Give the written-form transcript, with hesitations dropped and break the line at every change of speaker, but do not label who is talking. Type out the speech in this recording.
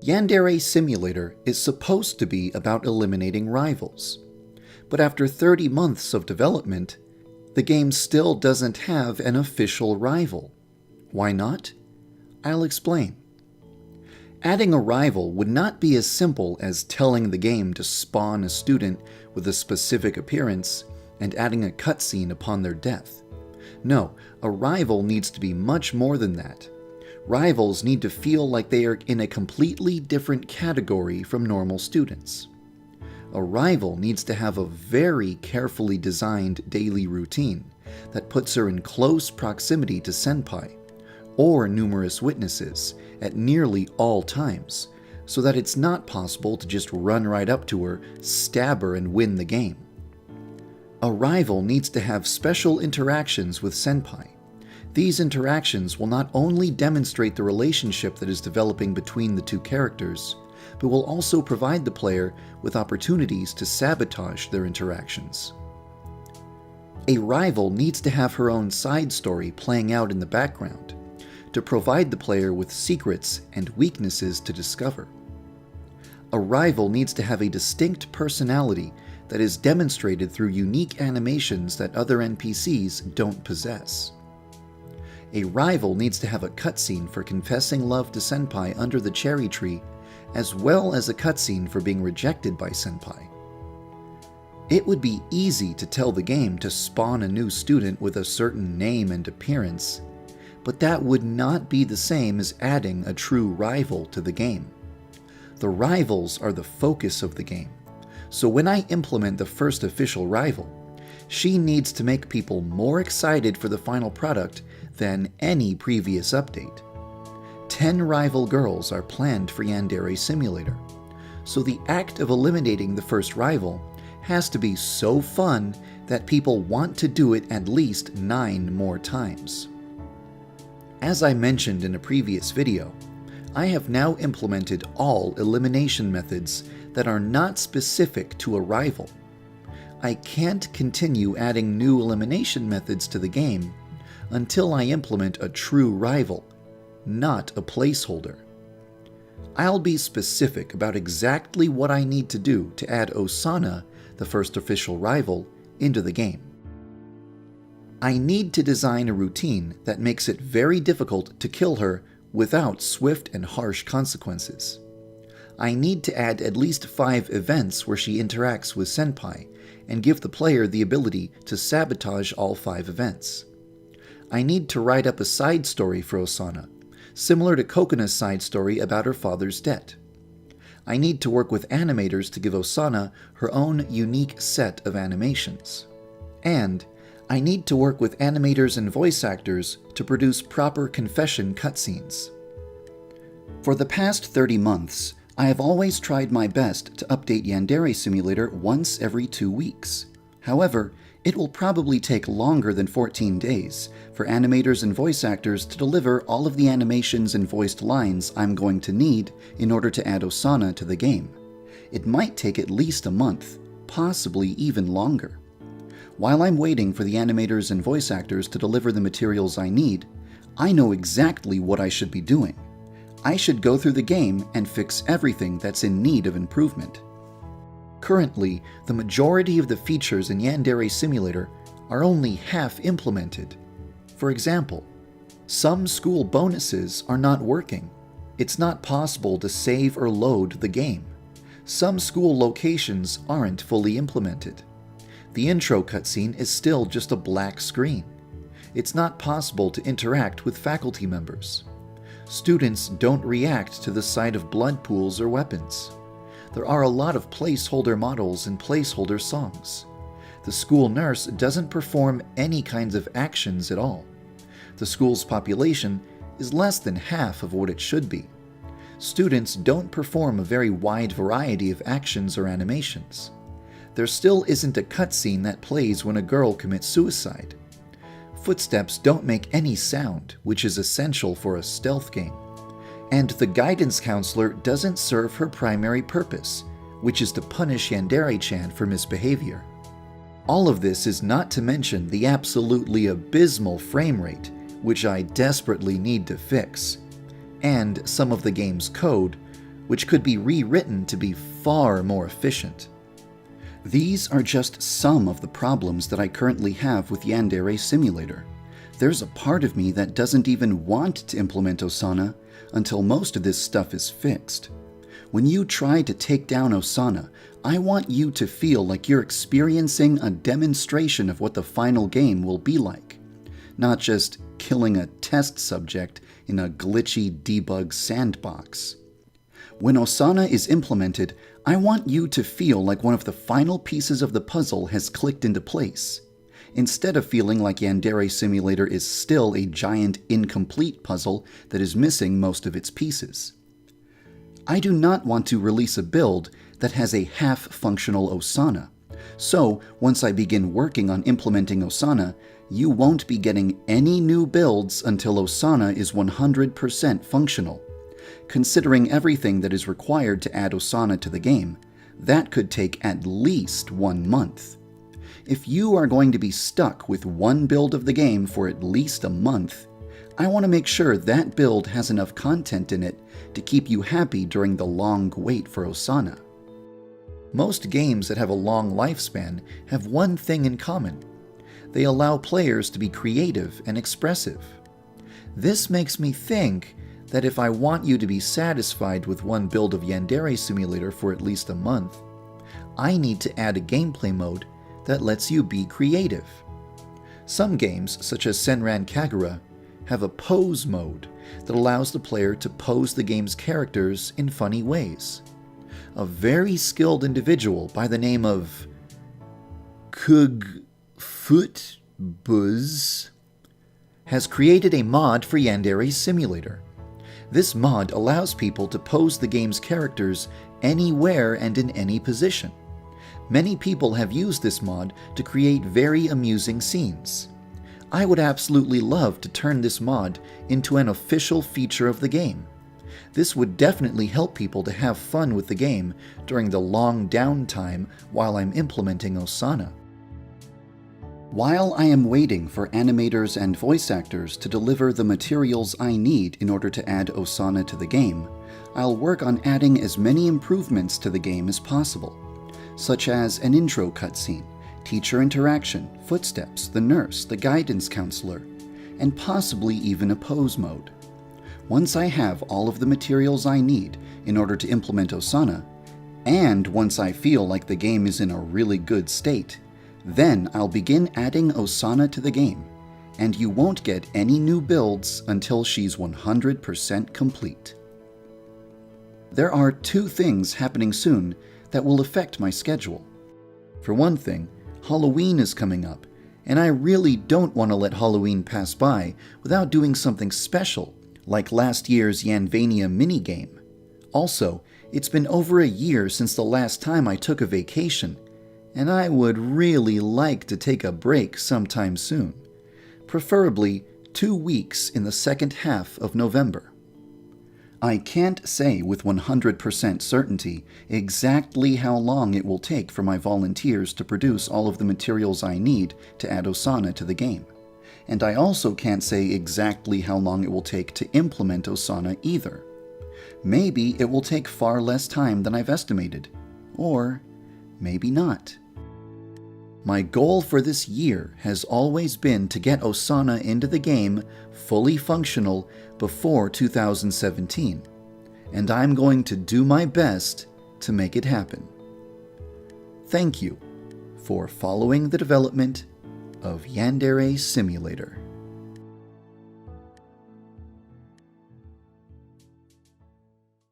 Yandere Simulator is supposed to be about eliminating rivals. But after 30 months of development, the game still doesn't have an official rival. Why not? I'll explain. Adding a rival would not be as simple as telling the game to spawn a student with a specific appearance and adding a cutscene upon their death. No, a rival needs to be much more than that. Rivals need to feel like they are in a completely different category from normal students. A rival needs to have a very carefully designed daily routine that puts her in close proximity to senpai, or numerous witnesses, at nearly all times, so that it's not possible to just run right up to her, stab her, and win the game. A rival needs to have special interactions with senpai. These interactions will not only demonstrate the relationship that is developing between the two characters, but will also provide the player with opportunities to sabotage their interactions. A rival needs to have her own side story playing out in the background, to provide the player with secrets and weaknesses to discover. A rival needs to have a distinct personality that is demonstrated through unique animations that other NPCs don't possess. A rival needs to have a cutscene for confessing love to senpai under the cherry tree, as well as a cutscene for being rejected by senpai. It would be easy to tell the game to spawn a new student with a certain name and appearance, but that would not be the same as adding a true rival to the game. The rivals are the focus of the game, so when I implement the first official rival, she needs to make people more excited for the final product than any previous update. 10 rival girls are planned for Yandere Simulator, so the act of eliminating the first rival has to be so fun that people want to do it at least 9 more times. As I mentioned in a previous video, I have now implemented all elimination methods that are not specific to a rival. I can't continue adding new elimination methods to the game until I implement a true rival, not a placeholder. I'll be specific about exactly what I need to do to add Osana, the first official rival, into the game. I need to design a routine that makes it very difficult to kill her without swift and harsh consequences. I need to add at least 5 events where she interacts with senpai and give the player the ability to sabotage all 5 events. I need to write up a side story for Osana, similar to Kokona's side story about her father's debt. I need to work with animators to give Osana her own unique set of animations. And I need to work with animators and voice actors to produce proper confession cutscenes. For the past 30 months, I have always tried my best to update Yandere Simulator once every 2 weeks. However, it will probably take longer than 14 days for animators and voice actors to deliver all of the animations and voiced lines I'm going to need in order to add Osana to the game. It might take at least a month, possibly even longer. While I'm waiting for the animators and voice actors to deliver the materials I need, I know exactly what I should be doing. I should go through the game and fix everything that's in need of improvement. Currently, the majority of the features in Yandere Simulator are only half implemented. For example, some school bonuses are not working. It's not possible to save or load the game. Some school locations aren't fully implemented. The intro cutscene is still just a black screen. It's not possible to interact with faculty members. Students don't react to the sight of blood pools or weapons. There are a lot of placeholder models and placeholder songs. The school nurse doesn't perform any kinds of actions at all. The school's population is less than half of what it should be. Students don't perform a very wide variety of actions or animations. There still isn't a cutscene that plays when a girl commits suicide. Footsteps don't make any sound, which is essential for a stealth game. And the guidance counselor doesn't serve her primary purpose, which is to punish Yandere-chan for misbehavior. All of this is not to mention the absolutely abysmal frame rate, which I desperately need to fix, and some of the game's code, which could be rewritten to be far more efficient. These are just some of the problems that I currently have with Yandere Simulator. There's a part of me that doesn't even want to implement Osana until most of this stuff is fixed. When you try to take down Osana, I want you to feel like you're experiencing a demonstration of what the final game will be like, not just killing a test subject in a glitchy debug sandbox. When Osana is implemented, I want you to feel like one of the final pieces of the puzzle has clicked into place, instead of feeling like Yandere Simulator is still a giant incomplete puzzle that is missing most of its pieces. I do not want to release a build that has a half-functional Osana, so once I begin working on implementing Osana, you won't be getting any new builds until Osana is 100% functional. Considering everything that is required to add Osana to the game, that could take at least 1 month. If you are going to be stuck with one build of the game for at least a month, I want to make sure that build has enough content in it to keep you happy during the long wait for Osana. Most games that have a long lifespan have one thing in common. They allow players to be creative and expressive. This makes me think that if I want you to be satisfied with one build of Yandere Simulator for at least a month, I need to add a gameplay mode that lets you be creative. Some games, such as Senran Kagura, have a pose mode that allows the player to pose the game's characters in funny ways. A very skilled individual by the name of Kugfootbuzz has created a mod for Yandere Simulator. This mod allows people to pose the game's characters anywhere and in any position. Many people have used this mod to create very amusing scenes. I would absolutely love to turn this mod into an official feature of the game. This would definitely help people to have fun with the game during the long downtime while I'm implementing Osana. While I am waiting for animators and voice actors to deliver the materials I need in order to add Osana to the game, I'll work on adding as many improvements to the game as possible, such as an intro cutscene, teacher interaction, footsteps, the nurse, the guidance counselor, and possibly even a pose mode. Once I have all of the materials I need in order to implement Osana, and once I feel like the game is in a really good state, then I'll begin adding Osana to the game, and you won't get any new builds until she's 100% complete. There are 2 things happening soon that will affect my schedule. For one thing, Halloween is coming up, and I really don't want to let Halloween pass by without doing something special, like last year's Yanvania minigame. Also, it's been over a year since the last time I took a vacation, and I would really like to take a break sometime soon, preferably 2 weeks in the second half of November. I can't say with 100% certainty exactly how long it will take for my volunteers to produce all of the materials I need to add Osana to the game, and I also can't say exactly how long it will take to implement Osana either. Maybe it will take far less time than I've estimated, or maybe not. My goal for this year has always been to get Osana into the game fully functional before 2017, and I'm going to do my best to make it happen. Thank you for following the development of Yandere Simulator.